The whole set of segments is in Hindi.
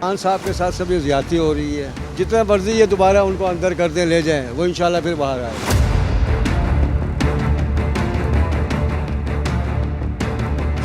खान साहब के साथ सभी ज़्यादती हो रही है। जितना मर्जी ये दोबारा उनको अंदर कर दें ले जाएं, वो इंशाल्लाह फिर बाहर आए।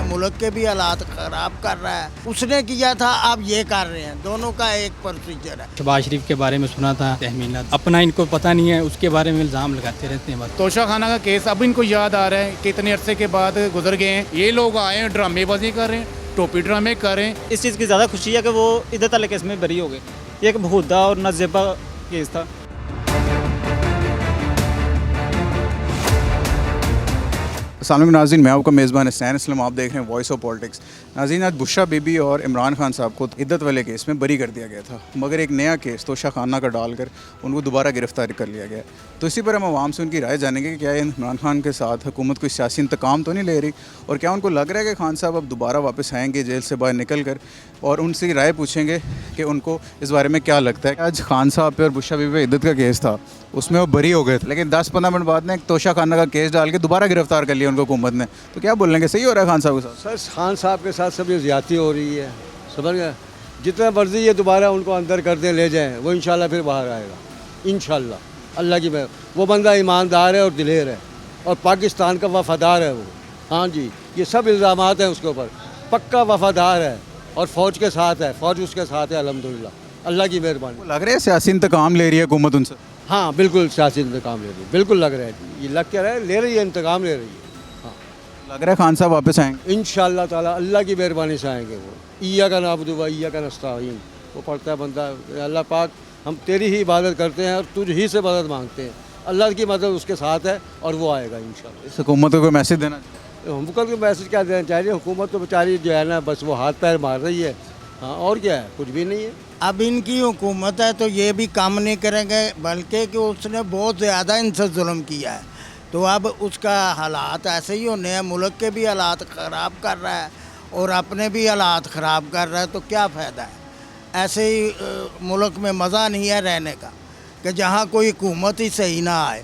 मुल्क के भी हालात ख़राब कर रहा है, उसने किया था, आप ये कर रहे हैं, दोनों का एक प्रोसीजर है। शहबाज शरीफ के बारे में सुना था तहमीलात, अपना इनको पता नहीं है, उसके बारे में इल्ज़ाम लगाते रहते हैं। बस तोशा खाना का केस अब इनको याद आ रहा है कि इतने अरसे के बाद गुजर गए हैं। ये लोग आए हैं, ड्रामेबाजी कर रहे हैं, टोपी ड्रामे कर रहे हैं। इस चीज़ की ज़्यादा खुशी है कि वो इद्दत अली केस में बरी हो गए। ये एक बहुदा और नज़ेबा केस था। अस्सलाम नाज़रीन, मैं आपका मेज़बान हसनैन इस्लाम, आप देख रहे हैं वॉइस ऑफ पॉलिटिक्स। नाज़रीन, आज बुशरा बीबी और इमरान खान साहब को इद्दत वाले केस में बरी कर दिया गया था, मगर एक नया केस तोशा खाना का डालकर उनको दोबारा गिरफ्तार कर लिया गया। तो इसी पर हम आवाम से उनकी राय जानेंगे कि क्या इमरान खान के साथ हुकूमत कोई सियासी इंतकाम तो नहीं ले रही, और क्या उनको लग रहा है कि खान साहब अब दोबारा वापस आएंगे जेल से बाहर निकल कर, और उनसे राय पूछेंगे कि उनको इस बारे में क्या लगता है। आज खान साहब पे और बुशरा बीबी पे इद्दत का केस था, उसमें वो बरी हो गए थे, लेकिन 10-15 मिनट बाद में एक तोशा खाना का केस डाल के दोबारा गिरफ्तार कर लिया उनको हुकूमत ने। तो क्या बोलेंगे, सही हो रहा है खान साहब के साथ? सर, खान साहब के साथ सभी ज़्यादती हो रही है, समझ गए। जितना मर्जी ये दोबारा उनको अंदर कर दें ले जाएं, वो इंशाल्लाह फिर बाहर आएगा, इंशाल्लाह। अल्लाह की मेहर। वो बंदा ईमानदार है और दिलेर है और पाकिस्तान का वफादार है वो। हाँ जी, ये सब इल्ज़ामात हैं उसके ऊपर, पक्का वफादार है और फ़ौज के साथ है, फ़ौज उसके साथ है अल्हम्दुलिल्लाह। अल्लाह की मेहरबानी। लग रहा है सियासी इंतकाम ले रही है हुकूमत उनसे? हाँ बिल्कुल, सियासी इंतकाम ले रही है, बिल्कुल लग रहा है जी। ये लग क्या रहा है, ले रही है, इंतकाम ले रही है। लग रहा है खान साहब वापस आएंगे इंशाअल्लाह ताला, अल्लाह की मेहरबानी से आएंगे वो। ईया का नाबुदु व ईया का नस्ताईन, वो पढ़ता है बंदा, अल्लाह पाक हम तेरी ही इबादत करते हैं और तुझ ही से मदद मांगते हैं। अल्लाह की मदद उसके साथ है और वो आएगा इंशाअल्लाह। इस हुकूमत को कोई मैसेज देना चाहिए? हुकूमत को मैसेज क्या देना चाहिए? हुकूमत तो बेचारी जो है ना, बस वो हाथ पैर मार रही है। हाँ, और क्या है, कुछ भी नहीं है। अब इनकी हुकूमत है तो ये भी काम नहीं करेंगे, बल्कि कि उसने बहुत ज़्यादा इनसे जुल्म किया है, तो अब उसका हालात ऐसे ही होने हैं। मुल्क के भी हालात ख़राब कर रहा है और अपने भी हालात ख़राब कर रहा है, तो क्या फ़ायदा है? ऐसे ही मुल्क में मज़ा नहीं है रहने का, कि जहाँ कोई हुकूमत ही सही ना आए,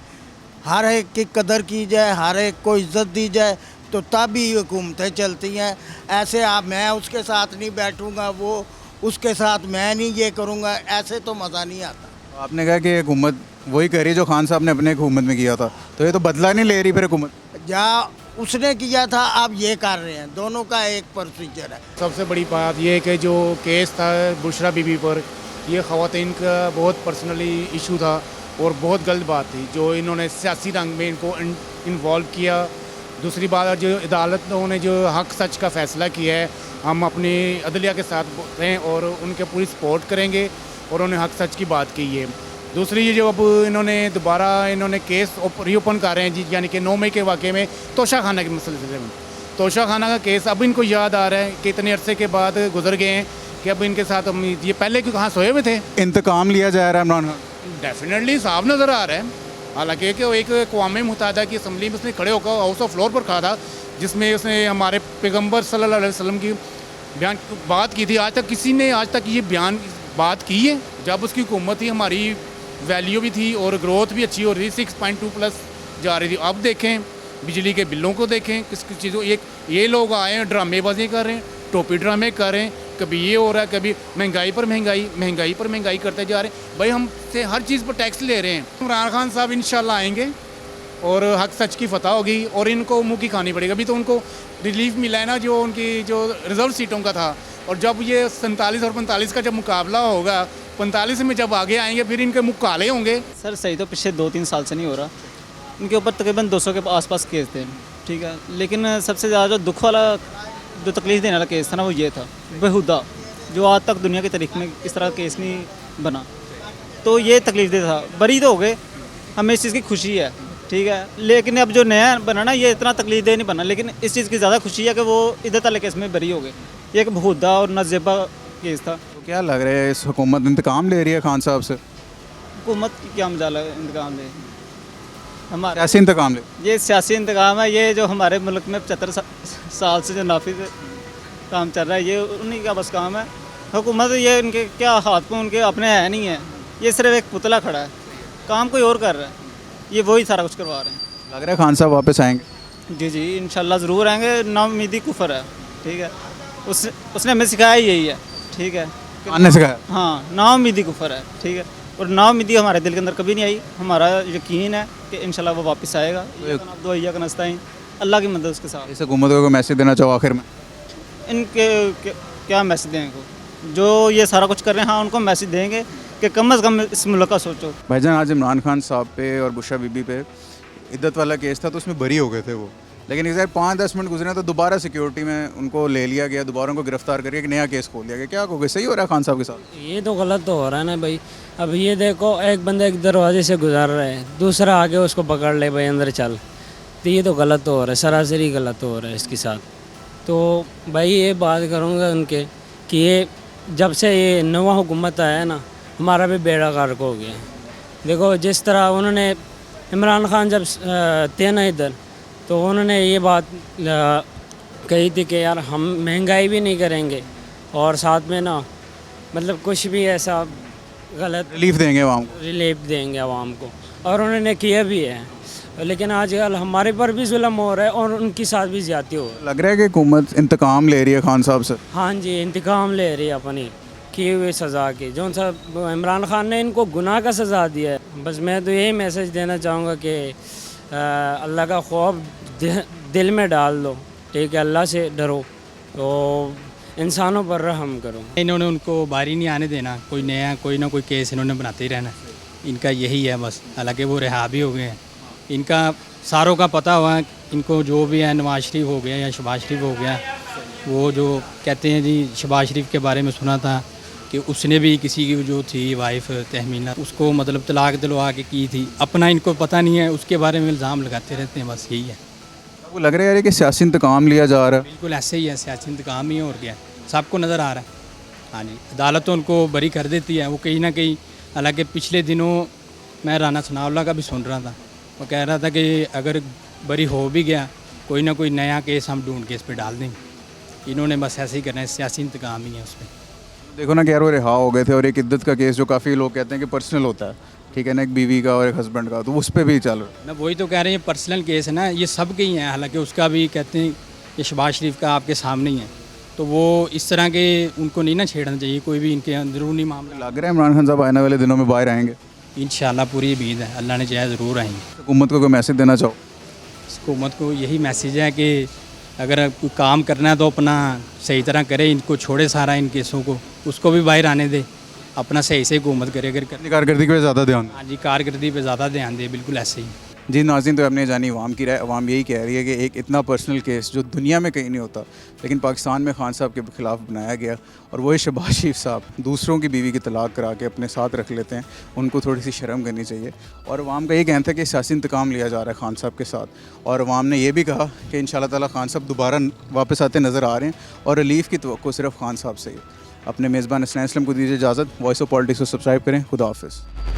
हर एक की कदर की जाए, हर एक को इज़्ज़त दी जाए, तो तब ही हुकूमतें चलती हैं। ऐसे आप मैं उसके साथ नहीं बैठूँगा, वो उसके साथ मैं नहीं ये करूँगा, ऐसे तो मज़ा नहीं आता। आपने कहा कि हुकूमत वही कर रही जो खान साहब ने अपने हुकूमत में किया था, तो ये तो बदला नहीं ले रही फिर हुकूमत? जहाँ उसने किया था, आप ये कर रहे हैं, दोनों का एक प्रोसीजर है। सबसे बड़ी बात यह है कि जो केस था बुशरा बीबी पर, ये ख़वातीन का बहुत पर्सनली इशू था और बहुत गलत बात थी जो इन्होंने सियासी रंग में इनको इन्वॉल्व किया। दूसरी बात, जो अदालतों ने जो हक सच का फ़ैसला किया है, हम अपनी अदलिया के साथ हैं और उनके पूरी सपोर्ट करेंगे और उन्हें हक सच की बात की है। दूसरी ये जो अब इन्होंने दोबारा केस रीओपन कर रहे हैं जी, यानी कि 9 मई के वाक़े में तोशा खाना के मसले में, तोशा खाना का केस अब इनको याद आ रहा है कि इतने अरसे के बाद गुजर गए हैं कि अब इनके साथ हम ये पहले क्यों कहाँ सोए हुए थे। इंतकाम लिया जा रहा है इमरान खान? डेफिनेटली साफ नज़र आ रहा है। हालांकि एक अक़वाम मुत्तहिदा की असम्बली में उसने खड़े होकर हाउस ऑफ फ्लोर पर कहा था, जिसमें उसने हमारे पैगम्बर सल्लल्लाहु अलैहि वसल्लम की बयान बात की थी। आज तक किसी ने आज तक ये बयान बात की है? जब उसकी हुकूमत थी, हमारी वैल्यू भी थी और ग्रोथ भी अच्छी हो रही थी, 6.2+ जा रही थी। अब देखें, बिजली के बिलों को देखें, किस किस चीज़ों, ये लोग आए हैं, ड्रामेबाजी कर रहे हैं, टोपी ड्रामे कर रहे हैं, कभी ये हो रहा है, कभी महंगाई पर महंगाई करते जा रहे हैं। भाई हमसे हर चीज़ पर टैक्स ले रहे हैं। इमरान खान साहब इंशाल्लाह आएंगे और हक सच की फतह होगी और इनको मुँह की खानी पड़ेगी। अभी तो उनको रिलीफ मिला है ना, जो उनकी जो रिजर्व सीटों का था, और जब ये 47 और 45 का जब मुकाबला होगा, 45 में जब आगे आएंगे फिर इनके मुँह काले होंगे। सर सही तो पिछले 2-3 साल से नहीं हो रहा। इनके ऊपर तकरीबन 200 के आसपास केस थे, ठीक है, लेकिन सबसे ज़्यादा जो दुख वाला, जो तकलीफ़ देने वाला केस था ना, वो ये था बेहुदा, जो आज तक दुनिया की तारीख में इस तरह का केस नहीं बना। तो ये तकलीफ़ दे था। बरी तो हो गए, हमें इस चीज़ की खुशी है, ठीक है, लेकिन अब जो नया बना ना, ये इतना तकलीफ दे नहीं बना, लेकिन इस चीज़ की ज़्यादा खुशी है कि वो इद्दत अली केस में बरी हो गए। ये एक बहुदा और नज़ेबा केस था। तो क्या लग रहा है, इस हुकूमत इंतकाम ले रही है खान साहब से? हुकूमत की क्या मजाल है इंतकाम ले, हमारा कैसे इंतकाम ले? ये सियासी इंतकाम है। ये जो हमारे मुल्क में 75 साल से जो नाफिज काम चल रहा है, ये उन्हीं का बस काम है। हुकूमत ये इनके क्या हाथ में उनके अपने है नहीं है, ये सिर्फ एक पुतला खड़ा है, काम कोई और कर रहा है, ये वही सारा कुछ करवा रहे हैं। लग रहा है खान साहब वापस आएंगे? जी जी, इंशाल्लाह ज़रूर आएंगे। नाउमीदी कुफर है, ठीक है, उसने हमें सिखाया यही है, ठीक है, खान ने सिखाया? हाँ, नाउम्मीदी कुफर है, ठीक है। और नाउम्मीदी हमारे दिल के अंदर कभी नहीं आई। हमारा यकीन है कि इंशाल्लाह वो वापस आएगा। दुआ का नस्ताइन, अल्लाह की मदद उसके साथ। इस हुकूमत को मैसेज देना चाहो आखिर में? इनके क्या मैसेज दें इनको, जो ये सारा कुछ कर रहे हैं, हाँ उनको मैसेज देंगे कि कम अज़ कम इस मुल्क का सोचो। भाईजान, आज इमरान खान साहब पे और बुशा बीबी पे इद्दत वाला केस था तो उसमें बरी हो गए थे वो, लेकिन इस 5-10 मिनट गुजरे तो दोबारा सिक्योरिटी में उनको ले लिया गया, दोबारा उनको गिरफ्तार करके एक नया केस खोल दिया गया। क्या कहोगे, सही हो रहा है खान साहब के साथ? ये तो गलत तो हो रहा है ना भाई। अब ये देखो, एक बंदा एक दरवाजे से गुजर रहा है, दूसरा आगे उसको पकड़ ले भाई अंदर चल, तो ये तो गलत तो हो रहा है, सरासरी गलत हो रहा है इसके साथ। तो भाई ये बात करूँगा उनके कि ये जब से ये नवा हुकूमत आया है ना, हमारा भी बेड़ा गर्क हो गया। देखो जिस तरह उन्होंने इमरान खान जब थे ना इधर, तो उन्होंने ये बात कही थी कि यार हम महंगाई भी नहीं करेंगे और साथ में ना मतलब कुछ भी ऐसा गलत रिलीफ देंगे आवाम को। रिलीफ देंगे आवाम को, और उन्होंने किया भी है। लेकिन आजकल हमारे पर भी जुल्म हो रहा है और उनके साथ भी ज़्यादती हो रही है। लग रहा है कि हुकूमत इंतकाम ले रही है खान साहब से। हाँ जी, इंतकाम ले रही है अपनी किए हुए सज़ा की। जो सा इमरान खान ने इनको गुनाह का सज़ा दिया है। बस मैं तो यही मैसेज देना चाहूँगा कि अल्लाह का खौफ दिल में डाल दो, ठीक है, अल्लाह से डरो, तो इंसानों पर रहम करो। इन्होंने उनको बारी नहीं आने देना, कोई ना कोई केस इन्होंने बनाते ही रहना, इनका यही है बस। हालांकि वो रिहा भी हो गए हैं, इनका सारों का पता हुआ है इनको, जो भी है नवाज शरीफ हो गया या शहबाज शरीफ हो गया, वो जो कहते हैं जी, शहबाज शरीफ के बारे में सुना था कि उसने भी किसी की जो थी वाइफ तहमीना, उसको मतलब तलाक दिलवा के की थी। अपना इनको पता नहीं है, उसके बारे में इल्ज़ाम लगाते रहते हैं, बस यही है। वो लग रहा है यार कि सियासी इंतकाम लिया जा रहा है। बिल्कुल ऐसे ही है, सियासी इंतकाम ही और क्या है, सबको नज़र आ रहा है। हाँ जी, अदालत तो उनको बरी कर देती है। वो कहीं ना कहीं, हालांकि पिछले दिनों मैं राना सनाउल्लाह का भी सुन रहा था, वो कह रहा था कि अगर बरी हो भी गया, कोई ना कोई नया केस हम ढूंढ के इस पर डाल देंगे। इन्होंने बस ऐसे ही करना है, सियासी इंतकाम ही है उस पर। देखो ना कि यार वो रिहा हो गए थे, और एक इद्दत का केस जो काफ़ी लोग कहते हैं कि पर्सनल होता है, ठीक है ना, एक बीवी का और एक हस्बैंड का, तो उस पर भी चल रहा है। मैं वही तो कह रहे हैं, ये पर्सनल केस है ना, ये सब के ही हैं। हालांकि उसका भी कहते हैं कि शहबाज शरीफ का आपके सामने ही है, तो वो इस तरह के उनको नहीं ना छेड़ना चाहिए कोई भी इनके अंदरूनी मामला। लग रहा है इमरान खान साहब आने वाले दिनों में बाहर आएंगे इंशाल्लाह, पूरी उम्मीद है, अल्लाह ने चाहे ज़रूर आएंगे। हुकूमत को कोई मैसेज देना चाहो? हुकूमत को यही मैसेज है कि अगर कोई काम करना है तो अपना सही तरह करे, इनको छोड़े सारा इन केसों को, उसको भी बाहर आने दे, अपना सही से हुकूमत करे। अगर कारकर्दगी पे ज़्यादा ध्यान। हाँ जी, कारकर्दगी पे ज़्यादा ध्यान दे, बिल्कुल ऐसे ही। जी नाज़रीन, तो आपने जानी अवाम की राय। अवाम यही कह रही है कि एक इतना पर्सनल केस जो दुनिया में कहीं नहीं होता, लेकिन पाकिस्तान में खान साहब के खिलाफ बनाया गया, और वही शहबाज शरीफ साहब दूसरों की बीवी की तलाक करा के अपने साथ रख लेते हैं, उनको थोड़ी सी शर्म करनी चाहिए। और अवाम का ये कहना था कि सियासी इंतकाम लिया जा रहा है खान साहब के साथ, और अवाम ने यह भी कहा कि इंशाल्लाह ताला खान साहब दोबारा वापस आते नज़र आ रहे हैं, और रिलीफ की तवक्को सिर्फ खान साहब से ही। अपने मेज़बान हसनैन असलम को दीजिए इजाज़त। वॉइस ऑफ पॉलिटिक्स को सब्सक्राइब करें। खुदा हाफिज़।